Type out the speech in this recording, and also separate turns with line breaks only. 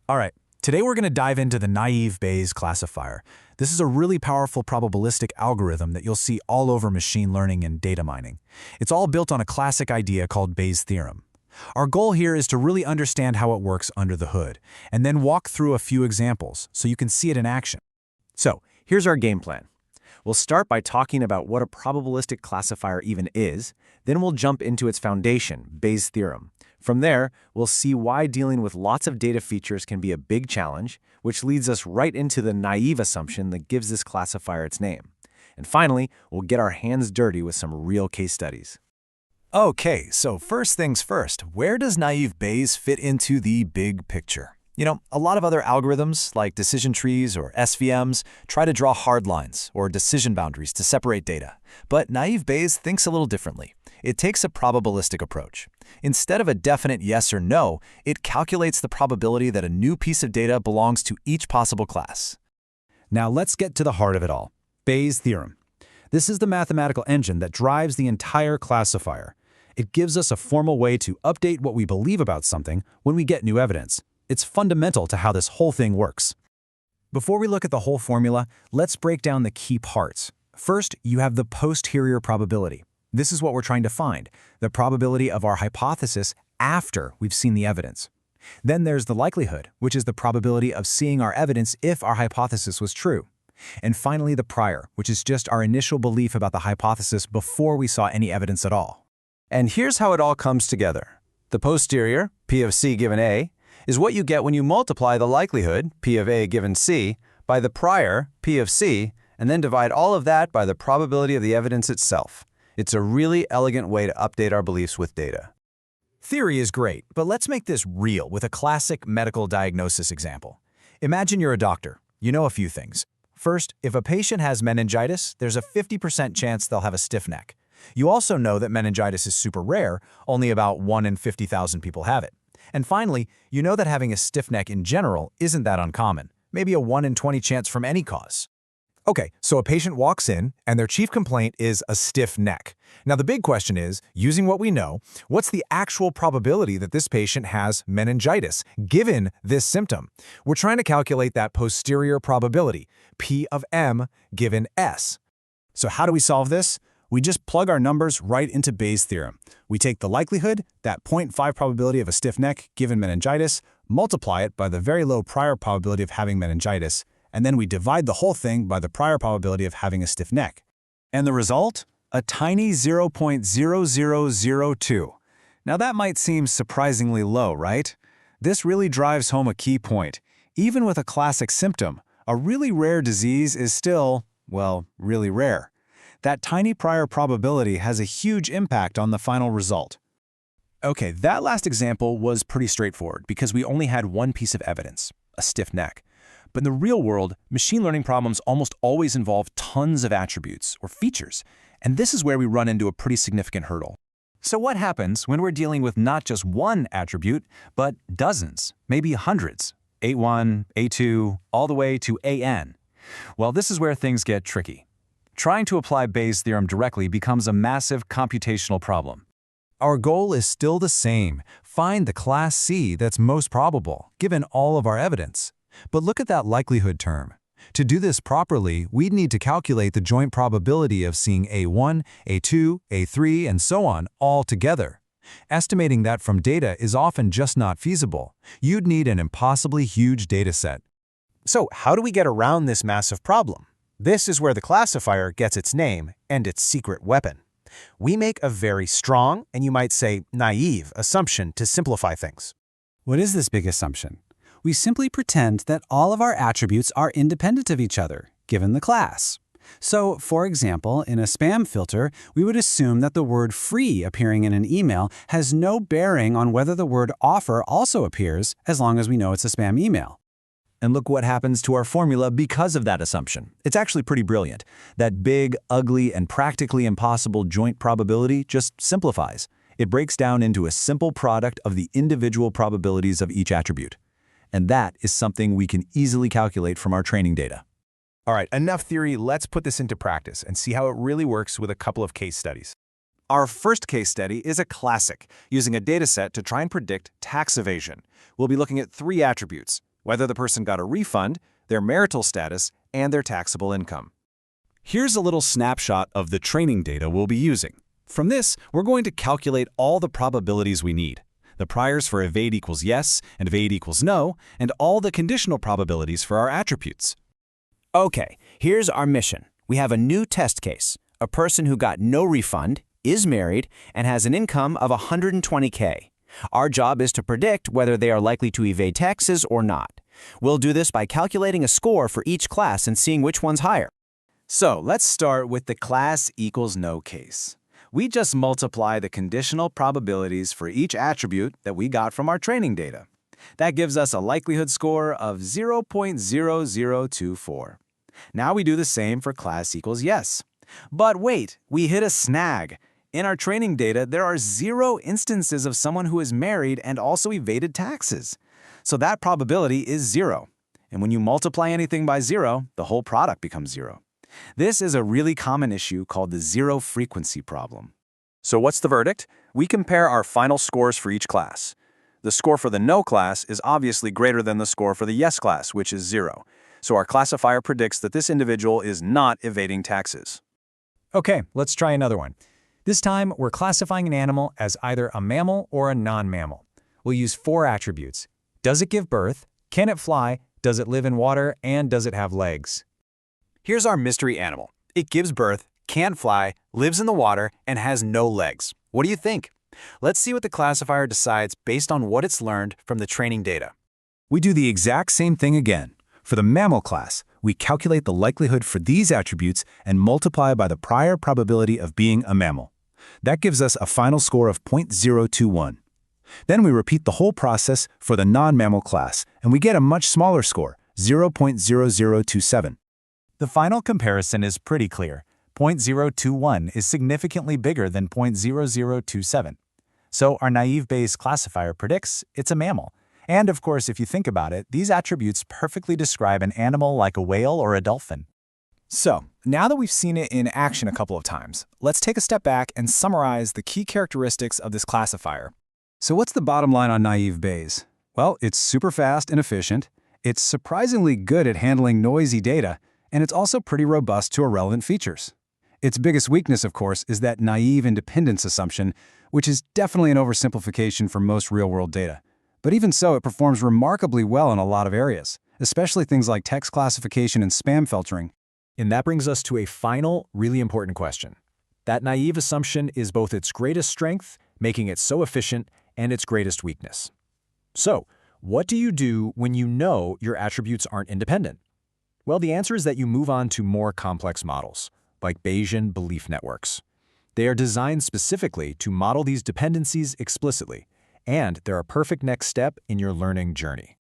All right, today we're going to dive into the Naïve Bayes Classifier. This is a really powerful probabilistic algorithm that you'll see all over machine learning and data mining. It's all built on a classic idea called Bayes Theorem. Our goal here is to really understand how it works under the hood, and then walk through a few examples so you can see it in action.
So, here's our game plan. We'll start by talking about what a probabilistic classifier even is, then we'll jump into its foundation, Bayes' theorem. From there, we'll see why dealing with lots of data features can be a big challenge, which leads us right into the naive assumption that gives this classifier its name. And finally, we'll get our hands dirty with some real case studies.
Okay, so first things first, where does Naïve Bayes fit into the big picture? You know, a lot of other algorithms, like decision trees or SVMs, try to draw hard lines or decision boundaries to separate data. But Naïve Bayes thinks a little differently. It takes a probabilistic approach. Instead of a definite yes or no, it calculates the probability that a new piece of data belongs to each possible class. Now let's get to the heart of it all. Bayes' theorem. This is the mathematical engine that drives the entire classifier. It gives us a formal way to update what we believe about something when we get new evidence. It's fundamental to how this whole thing works. Before we look at the whole formula, let's break down the key parts. First, you have the posterior probability. This is what we're trying to find, the probability of our hypothesis after we've seen the evidence. Then there's the likelihood, which is the probability of seeing our evidence if our hypothesis was true. And finally, the prior, which is just our initial belief about the hypothesis before we saw any evidence at all.
And here's how it all comes together. The posterior, P of C given A, is what you get when you multiply the likelihood, P of A given C, by the prior, P of C, and then divide all of that by the probability of the evidence itself. It's a really elegant way to update our beliefs with data.
Theory is great, but let's make this real with a classic medical diagnosis example. Imagine you're a doctor. You know a few things. First, if a patient has meningitis, there's a 50% chance they'll have a stiff neck. You also know that meningitis is super rare, only about 1 in 50,000 people have it. And finally, you know that having a stiff neck in general isn't that uncommon, maybe a 1 in 20 chance from any cause. Okay, so a patient walks in, and their chief complaint is a stiff neck. Now the big question is, using what we know, what's the actual probability that this patient has meningitis, given this symptom? We're trying to calculate that posterior probability, P of M given S. So how do we solve this? We just plug our numbers right into Bayes' theorem. We take the likelihood, that 0.5 probability of a stiff neck given meningitis, multiply it by the very low prior probability of having meningitis, and then we divide the whole thing by the prior probability of having a stiff neck. And the result? A tiny 0.0002. Now that might seem surprisingly low, right? This really drives home a key point. Even with a classic symptom, a really rare disease is still, well, really rare. That tiny prior probability has a huge impact on the final result. Okay, that last example was pretty straightforward because we only had one piece of evidence, a stiff neck. But in the real world, machine learning problems almost always involve tons of attributes or features, and this is where we run into a pretty significant hurdle. So what happens when we're dealing with not just one attribute, but dozens, maybe hundreds, A1, A2, all the way to AN? Well, this is where things get tricky. Trying to apply Bayes' theorem directly becomes a massive computational problem. Our goal is still the same, find the class C that's most probable, given all of our evidence. But look at that likelihood term. To do this properly, we'd need to calculate the joint probability of seeing A1, A2, A3, and so on all together. Estimating that from data is often just not feasible. You'd need an impossibly huge data set.
So how do we get around this massive problem? This is where the classifier gets its name and its secret weapon. We make a very strong, and you might say naive, assumption to simplify things.
What is this big assumption? We simply pretend that all of our attributes are independent of each other, given the class. So, for example, in a spam filter, we would assume that the word free appearing in an email has no bearing on whether the word offer also appears, as long as we know it's a spam email.
And look what happens to our formula because of that assumption. It's actually pretty brilliant. That big, ugly, and practically impossible joint probability just simplifies. It breaks down into a simple product of the individual probabilities of each attribute. And that is something we can easily calculate from our training data.
All right, enough theory, let's put this into practice and see how it really works with a couple of case studies.
Our first case study is a classic, using a dataset to try and predict tax evasion. We'll be looking at 3 attributes: whether the person got a refund, their marital status, and their taxable income.
Here's a little snapshot of the training data we'll be using. From this, we're going to calculate all the probabilities we need. The priors for evade equals yes and evade equals no, and all the conditional probabilities for our attributes.
Okay, here's our mission. We have a new test case. A person who got no refund, is married, and has an income of $120K. Our job is to predict whether they are likely to evade taxes or not. We'll do this by calculating a score for each class and seeing which one's higher.
So let's start with the class equals no case. We just multiply the conditional probabilities for each attribute that we got from our training data. That gives us a likelihood score of 0.0024. Now we do the same for class equals yes. But wait, we hit a snag. In our training data, there are 0 instances of someone who is married and also evaded taxes. So that probability is 0. And when you multiply anything by 0, the whole product becomes 0. This is a really common issue called the zero frequency problem.
So what's the verdict? We compare our final scores for each class. The score for the no class is obviously greater than the score for the yes class, which is 0. So our classifier predicts that this individual is not evading taxes.
Okay, let's try another one. This time, we're classifying an animal as either a mammal or a non-mammal. We'll use 4 attributes. Does it give birth? Can it fly? Does it live in water? And does it have legs?
Here's our mystery animal. It gives birth, can't fly, lives in the water, and has no legs. What do you think? Let's see what the classifier decides based on what it's learned from the training data. We do the exact same thing again. For the mammal class, we calculate the likelihood for these attributes and multiply by the prior probability of being a mammal. That gives us a final score of 0.021. Then we repeat the whole process for the non-mammal class, and we get a much smaller score, 0.0027.
The final comparison is pretty clear. 0.021 is significantly bigger than 0.0027. So our naive Bayes classifier predicts it's a mammal. And of course, if you think about it, these attributes perfectly describe an animal like a whale or a dolphin. So, now that we've seen it in action a couple of times, let's take a step back and summarize the key characteristics of this classifier.
So what's the bottom line on naive Bayes? Well, it's super fast and efficient. It's surprisingly good at handling noisy data, and it's also pretty robust to irrelevant features. Its biggest weakness, of course, is that naive independence assumption, which is definitely an oversimplification for most real-world data. But even so, it performs remarkably well in a lot of areas, especially things like text classification and spam filtering.
And that brings us to a final, really important question. That naive assumption is both its greatest strength, making it so efficient, and its greatest weakness. So, what do you do when you know your attributes aren't independent? Well, the answer is that you move on to more complex models, like Bayesian belief networks. They are designed specifically to model these dependencies explicitly, and they're a perfect next step in your learning journey.